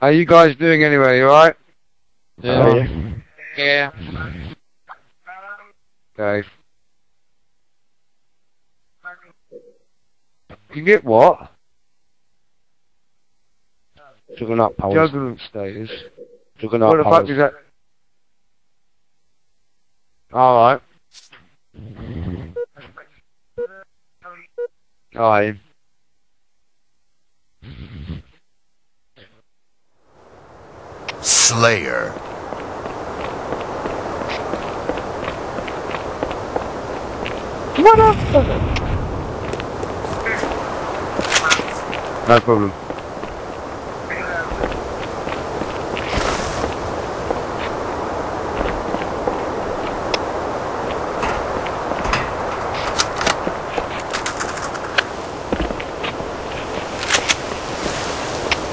How you guys doing anyway, you alright? Yeah. Yeah. Okay. You get what? Juggernaut powers. Juggernaut status. Juggernaut What the powers. fuck is that? Alright. Alright. Slayer. What up? No problem.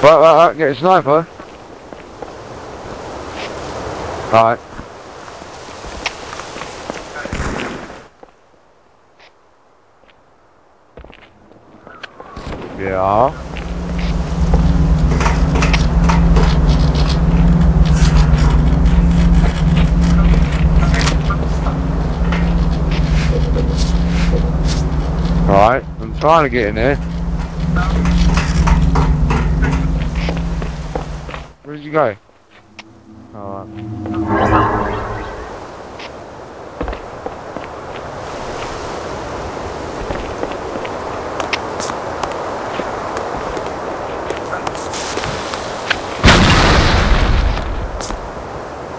Right, get a sniper. Right. Yeah. Right, I'm trying to get in there. Where did you go? Alright.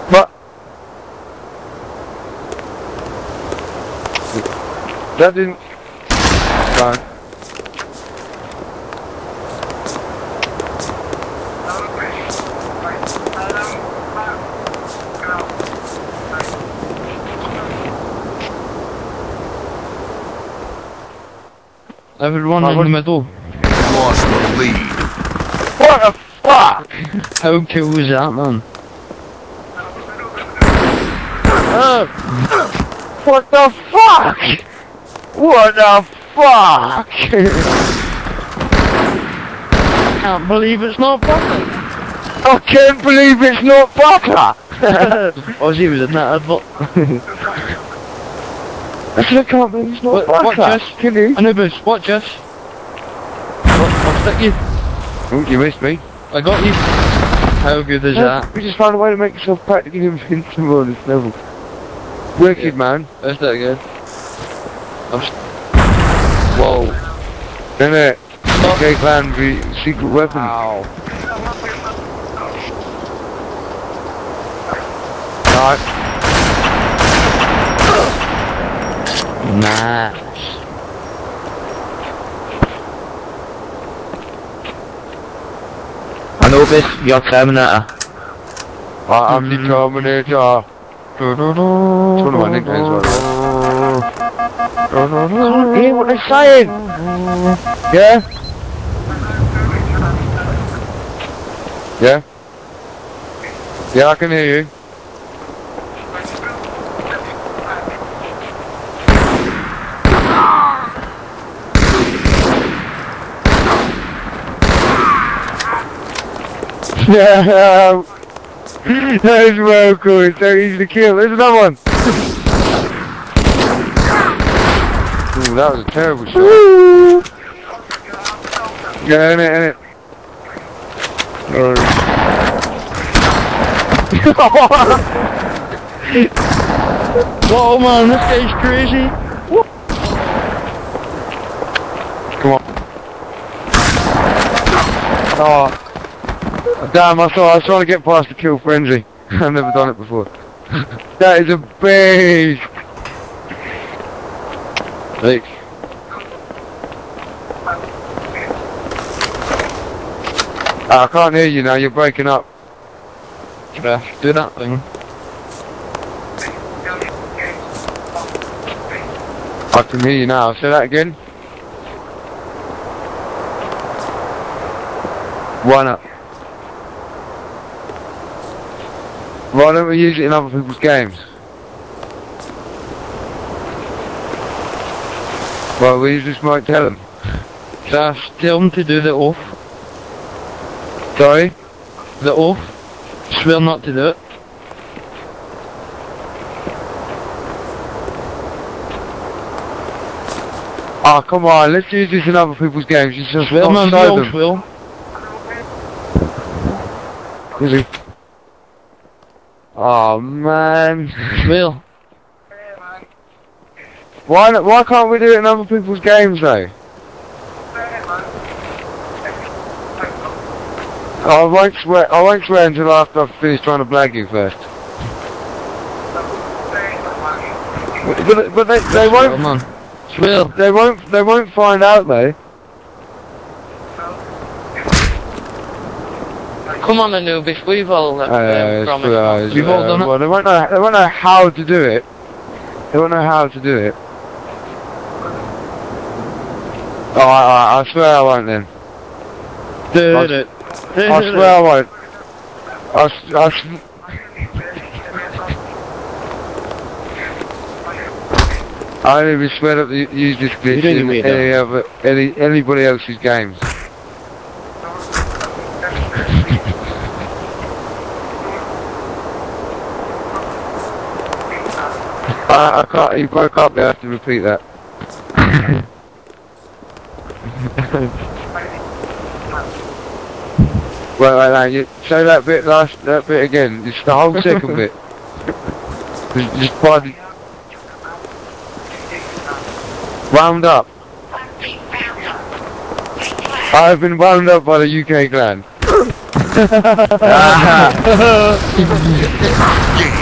What? That didn't... Fine. Everyone in the middle. Lost the lead. What the fuck? How cool was that, man? What the fuck? What the fuck? Can't believe it's not butter. I can't believe it's not butter. Ozzy was in that advert. I said I can't believe it's not butter. What, Jess? Can you? Anubis, what, Jess? I'll stick you. Oh, you missed me. I got you. How good is that? We just found a way to make yourself practically invincible on this level. Wicked, man. That's that good. Whoa. Isn't it? UK Clan secret weapon. Ow. Right. Nice. Anubis, you're Terminator. I'm the Terminator. It's one of my nicknames, by the way. Can't hear what they're saying. Yeah? Yeah? Yeah, I can hear you. Yeah, that is well cool. It's so easy to kill. There's another one. Ooh, that was a terrible shot. Yeah, innit. Whoa, man, this guy's crazy. Come on. Oh. Damn, I was trying to get past the kill frenzy. I've never done it before. That is a beast! Like, I can't hear you now, you're breaking up. do that thing. I can hear you now. Say that again. Why not? Why don't we use it in other people's games? Well, we just might tell them. Just tell them to do the off. Sorry? The oath. Swear not to do it. Oh, come on, let's use this in other people's games. You just Swear, man, not show don't them. swear. Really? Oh, man. Swear. Why can't we do it in other people's games, though? I won't swear until after I've finished trying to blag you first. But they won't. Swear, man. Swear. They won't find out though. Come on, Anubis, we've all promised. We've all done it. Well, they won't know how to do it. They won't know how to do it. Oh, I swear I won't then. Do it. I swear I won't. I don't even swear up to use this glitch in anybody else's games. I can't, he broke up there, I have to repeat that. Wait, you say that bit again, it's the whole second bit. Just by wound up. I've been wound up by the UK Clan. Game